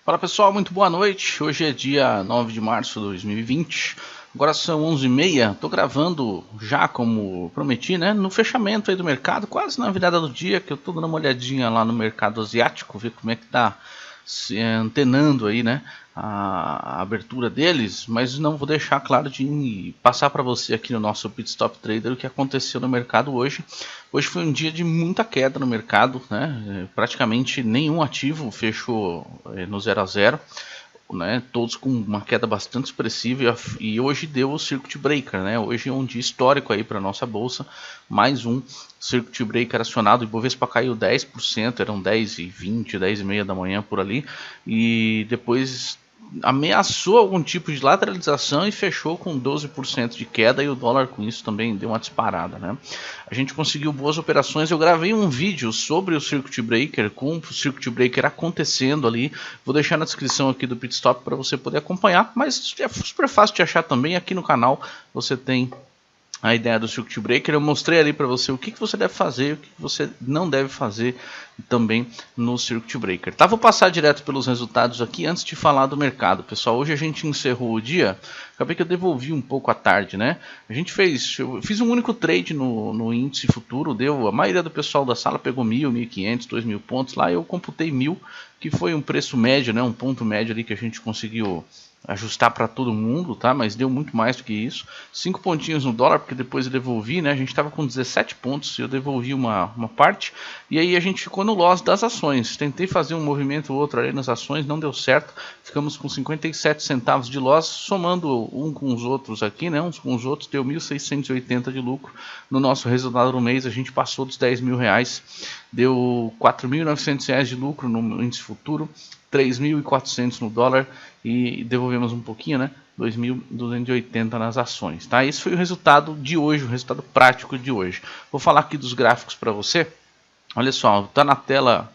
Fala pessoal, muito boa noite. Hoje é dia 9 de março de 2020. Agora são 11h30. Estou gravando já como prometi, né? No fechamento aí do mercado, quase na virada do dia, que eu estou dando uma olhadinha lá no mercado asiático, ver como é que tá se antenando aí, né? A abertura deles, mas não vou deixar claro de passar para você aqui no nosso Pit Stop Trader o que aconteceu no mercado hoje. Hoje foi um dia de muita queda no mercado, né? Praticamente nenhum ativo fechou no 0 a 0, né? Todos com uma queda bastante expressiva, e hoje deu o Circuit Breaker, né? Hoje é um dia histórico aí para nossa bolsa, mais um Circuit Breaker acionado. O Ibovespa caiu 10%, eram 10h20, 10h30 da manhã por ali, e depois ameaçou algum tipo de lateralização e fechou com 12% de queda, e o dólar com isso também deu uma disparada, né? A gente conseguiu boas operações. Eu gravei um vídeo sobre o Circuit Breaker, com o Circuit Breaker acontecendo ali, vou deixar na descrição aqui do Pit Stop para você poder acompanhar, mas é super fácil de achar também. Aqui no canal você tem a ideia do Circuit Breaker. Eu mostrei ali para você o que você deve fazer, o que você não deve fazer também no Circuit Breaker. Tá, vou passar direto pelos resultados aqui antes de falar do mercado. Pessoal, hoje a gente encerrou o dia, acabei que eu devolvi um pouco à tarde, né? Eu fiz um único trade no índice futuro, a maioria do pessoal da sala pegou 1.000, 1.500, 2.000 pontos lá, eu computei 1.000, que foi um preço médio, né? Um ponto médio ali que a gente conseguiu ajustar para todo mundo, tá? Mas deu muito mais do que isso. 5 pontinhos no dólar, porque depois eu devolvi, né? A gente estava com 17 pontos, eu devolvi uma parte, e aí a gente ficou no loss das ações. Tentei fazer um movimento ou outro ali nas ações, não deu certo. Ficamos com 57 centavos de loss, somando um com os outros aqui, né? Uns com os outros, deu 1.680 de lucro. No nosso resultado do mês, a gente passou dos 10 mil reais, deu 4.900 reais de lucro no índice futuro, 3.400 no dólar, e devolvemos um pouquinho, né? 2.280 nas ações, tá? Esse foi o resultado de hoje, o resultado prático de hoje. Vou falar aqui dos gráficos para você. Olha só, tá na tela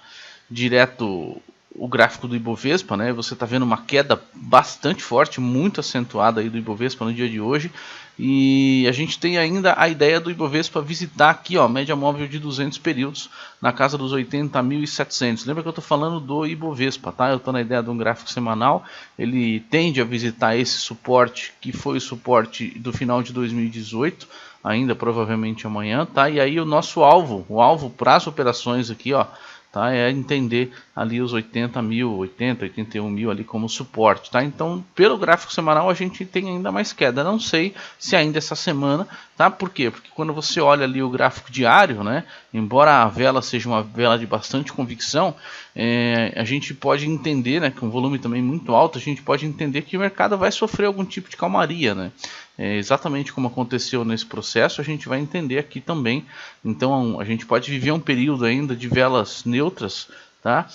direto o gráfico do Ibovespa, né? Você está vendo uma queda bastante forte, muito acentuada aí do Ibovespa no dia de hoje. E a gente tem ainda a ideia do Ibovespa visitar aqui, ó, média móvel de 200 períodos, na casa dos 80.700. Lembra que eu estou falando do Ibovespa, tá? Eu estou na ideia de um gráfico semanal. Ele tende a visitar esse suporte, que foi o suporte do final de 2018, ainda provavelmente amanhã, tá? E aí o nosso alvo para as operações aqui, ó, tá? É entender ali os 80 mil, 80, 81 mil ali como suporte, tá? Então, pelo gráfico semanal a gente tem ainda mais queda. Não sei se ainda essa semana, tá? Por quê? Porque quando você olha ali o gráfico diário, né? Embora a vela seja uma vela de bastante convicção, a gente pode entender, né? Com um volume também muito alto, a gente pode entender que o mercado vai sofrer algum tipo de calmaria, né? Exatamente como aconteceu nesse processo, a gente vai entender aqui também. Então a gente pode viver um período ainda de velas neutras, tá?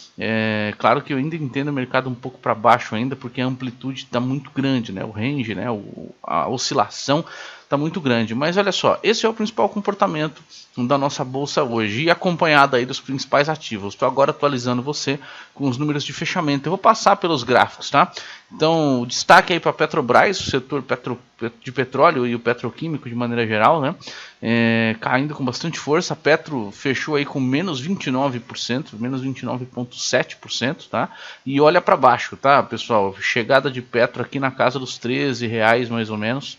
Claro que eu ainda entendo o mercado um pouco para baixo ainda, porque a amplitude está muito grande, né? O range, né? A oscilação está muito grande. Mas olha só, esse é o principal comportamento da nossa bolsa hoje, e acompanhado aí dos principais ativos. Estou agora atualizando você com os números de fechamento. Eu vou passar pelos gráficos, tá? Então, o destaque aí para a Petrobras, o setor de petróleo e o petroquímico de maneira geral, né? Caindo com bastante força. A Petro fechou aí com menos 29%, menos 29,7%, tá? E olha para baixo, tá, pessoal? Chegada de Petro aqui na casa dos R$13 mais ou menos,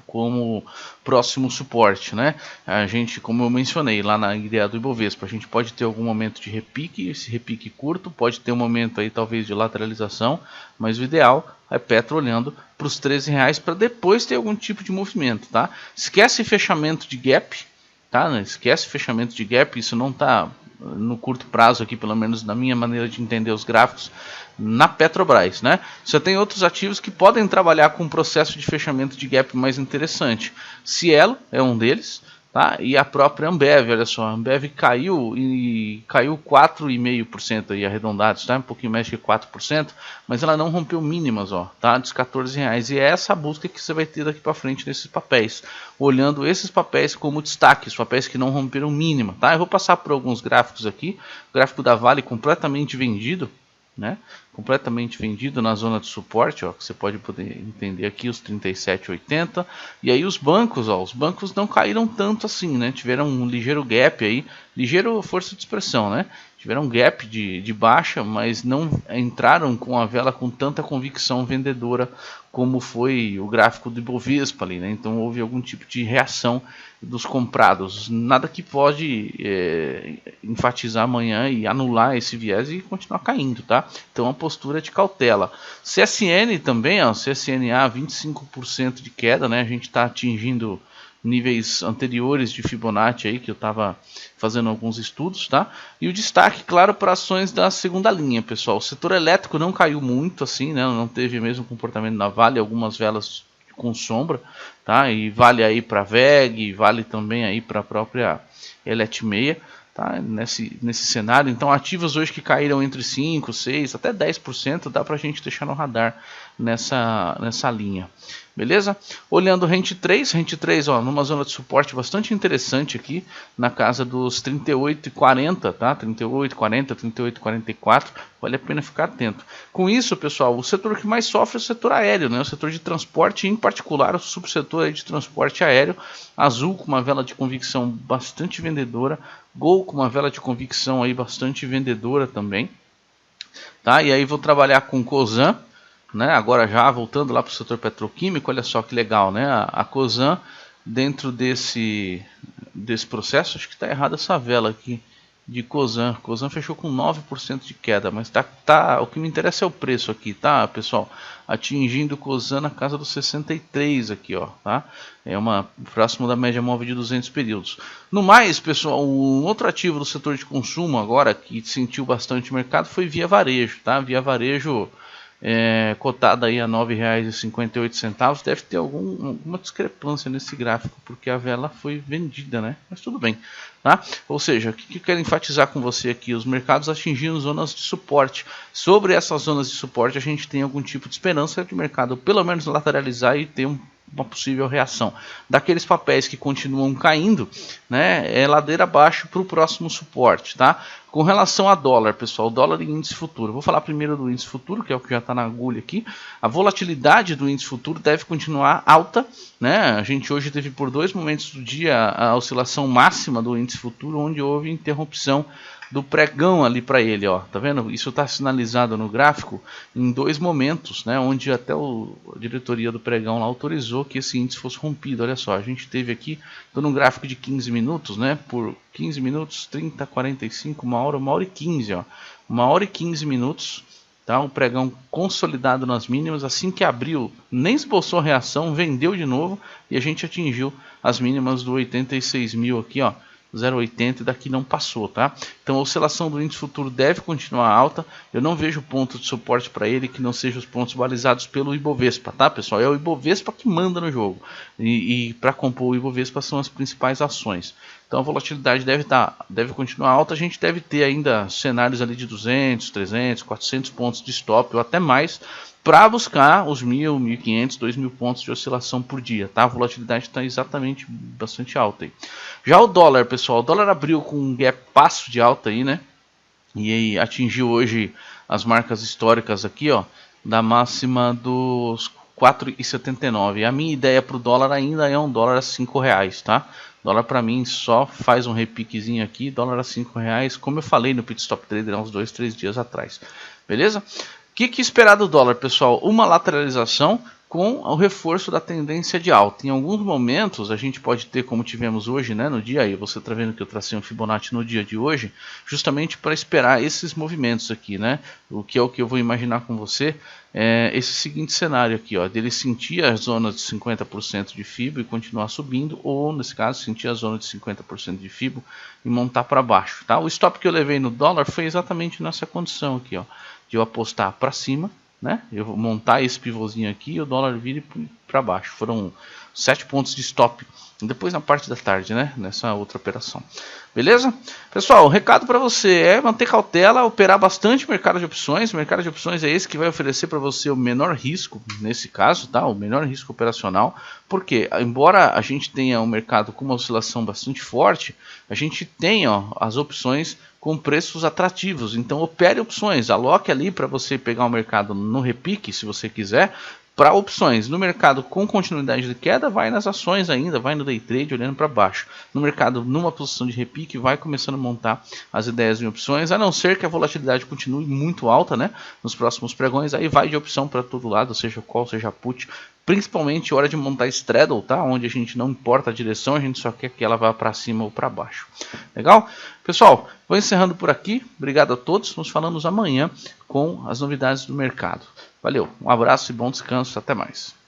como próximo suporte, né? A gente, como eu mencionei lá na ideia do Ibovespa, a gente pode ter algum momento de repique, esse repique curto, pode ter um momento aí talvez de lateralização, mas o ideal é Petro olhando para os R$13 para depois ter algum tipo de movimento, tá? Esquece fechamento de gap, tá? Esquece fechamento de gap, isso não está no curto prazo aqui, pelo menos na minha maneira de entender os gráficos, na Petrobras, né? Você tem outros ativos que podem trabalhar com um processo de fechamento de gap mais interessante. Cielo é um deles, tá? E a própria Ambev, olha só, a Ambev caiu 4,5% aí arredondados, tá? Um pouquinho mais de 4%, mas ela não rompeu mínimas, ó, tá? Dos R$14, e é essa a busca que você vai ter daqui para frente nesses papéis, olhando esses papéis como destaque, os papéis que não romperam mínima, tá? Eu vou passar por alguns gráficos aqui. O gráfico da Vale completamente vendido, né? Completamente vendido na zona de suporte, ó, que você pode poder entender aqui os 37,80. E aí os bancos, ó, os bancos não caíram tanto assim, né? Tiveram um ligeiro gap aí, ligeiro força de expressão, né? tiveram gap de baixa, mas não entraram com a vela com tanta convicção vendedora como foi o gráfico do Ibovespa ali, né? Então houve algum tipo de reação dos comprados, nada que pode enfatizar amanhã e anular esse viés e continuar caindo, tá? Então a postura é de cautela. CSN também, ó, CSNA 25% de queda, né? A gente está atingindo níveis anteriores de Fibonacci aí, que eu estava fazendo alguns estudos, tá? E o destaque, claro, para ações da segunda linha, pessoal. O setor elétrico não caiu muito assim, né? Não teve o mesmo comportamento da Vale, algumas velas com sombra, tá? E vale aí para VEG, vale também aí para a própria Elet6, tá? Nesse cenário. Então, ativos hoje que caíram entre 5, 6, até 10%, dá para a gente deixar no radar nessa linha. Beleza? Olhando o Rent 3, ó, numa zona de suporte bastante interessante aqui, na casa dos 38,40, tá? 38,40, 38,44, vale a pena ficar atento. Com isso, pessoal, o setor que mais sofre é o setor aéreo, né? O setor de transporte, em particular o subsetor aí de transporte aéreo. Azul com uma vela de convicção bastante vendedora, Gol com uma vela de convicção aí bastante vendedora também, tá? E aí vou trabalhar com Cosan, né? Agora já voltando lá para o setor petroquímico, olha só que legal, né? A Cosan dentro desse processo, acho que está errada essa vela aqui de Cosan. Cosan fechou com 9% de queda, mas o que me interessa é o preço aqui, tá, pessoal? Atingindo Cosan na casa dos 63 aqui, ó, tá? É próximo da média móvel de 200 períodos. No mais, pessoal, um outro ativo do setor de consumo agora que sentiu bastante o mercado foi Via Varejo, tá? Via Varejo cotada aí a R$ 9,58, deve ter alguma discrepância nesse gráfico, porque a vela foi vendida, né? Mas tudo bem, tá? Ou seja, o que eu quero enfatizar com você aqui? Os mercados atingindo zonas de suporte. Sobre essas zonas de suporte, a gente tem algum tipo de esperança de mercado pelo menos lateralizar e ter uma possível reação. Daqueles papéis que continuam caindo, né, é ladeira abaixo para o próximo suporte, tá? Com relação a dólar, pessoal, dólar e índice futuro. Vou falar primeiro do índice futuro, que é o que já está na agulha aqui. A volatilidade do índice futuro deve continuar alta, né? A gente hoje teve por 2 momentos do dia a oscilação máxima do índice futuro, onde houve interrupção do pregão ali para ele, ó, tá vendo? Isso está sinalizado no gráfico em 2 momentos, né? Onde até a diretoria do pregão lá autorizou que esse índice fosse rompido. Olha só, a gente teve aqui, estou num gráfico de 15 minutos, né? Por 15 minutos, 30, 45, 1 hora e 15, ó. 1 hora e 15 minutos, tá? Um pregão consolidado nas mínimas. Assim que abriu, nem esboçou reação, vendeu de novo e a gente atingiu as mínimas do 86 mil aqui, ó. 0,80 e daqui não passou, tá? Então a oscilação do índice futuro deve continuar alta. Eu não vejo ponto de suporte para ele que não sejam os pontos balizados pelo Ibovespa, tá, pessoal? É o Ibovespa que manda no jogo. E para compor o Ibovespa são as principais ações. Então a volatilidade deve continuar alta. A gente deve ter ainda cenários ali de 200, 300, 400 pontos de stop ou até mais, para buscar os 1.000, 1.500, 2.000 pontos de oscilação por dia, tá? A volatilidade está exatamente bastante alta aí. Já o dólar, pessoal, o dólar abriu com um gap passo de alta aí, né? E aí atingiu hoje as marcas históricas aqui, ó, da máxima dos 4,79. A minha ideia para o dólar ainda é um dólar a R$5, tá? Dólar para mim só faz um repiquezinho aqui, dólar a R$5, como eu falei no Pit Stop Trader há uns 2, 3 dias atrás. Beleza? O que esperar do dólar, pessoal? Uma lateralização com o reforço da tendência de alta. Em alguns momentos a gente pode ter, como tivemos hoje, né, no dia, aí você está vendo que eu tracei um Fibonacci no dia de hoje, justamente para esperar esses movimentos aqui, né? O que é o que eu vou imaginar com você é esse seguinte cenário aqui, ó, dele sentir as zonas de 50% de FIBO e continuar subindo, ou nesse caso sentir a zona de 50% de FIBO e montar para baixo, tá? O stop que eu levei no dólar foi exatamente nessa condição aqui, ó, de eu apostar para cima, né? Eu vou montar esse pivôzinho aqui e o dólar vira para baixo. Foram 7 pontos de stop. Depois na parte da tarde, né? Nessa outra operação. Beleza? Pessoal, o recado para você é manter cautela, operar bastante mercado de opções. O mercado de opções é esse que vai oferecer para você o menor risco, nesse caso, tá? O menor risco operacional. Porque, embora a gente tenha um mercado com uma oscilação bastante forte, a gente tem, ó, as opções com preços atrativos. Então opere opções, aloque ali para você pegar o mercado no repique, se você quiser, Para opções, no mercado com continuidade de queda, vai nas ações ainda, vai no day trade olhando para baixo. No mercado, numa posição de repique, vai começando a montar as ideias em opções, a não ser que a volatilidade continue muito alta, né, nos próximos pregões, aí vai de opção para todo lado, seja call, seja put, principalmente hora de montar straddle, tá? Onde a gente não importa a direção, a gente só quer que ela vá para cima ou para baixo. Legal? Pessoal, vou encerrando por aqui. Obrigado a todos. Nos falamos amanhã com as novidades do mercado. Valeu, um abraço e bom descanso. Até mais.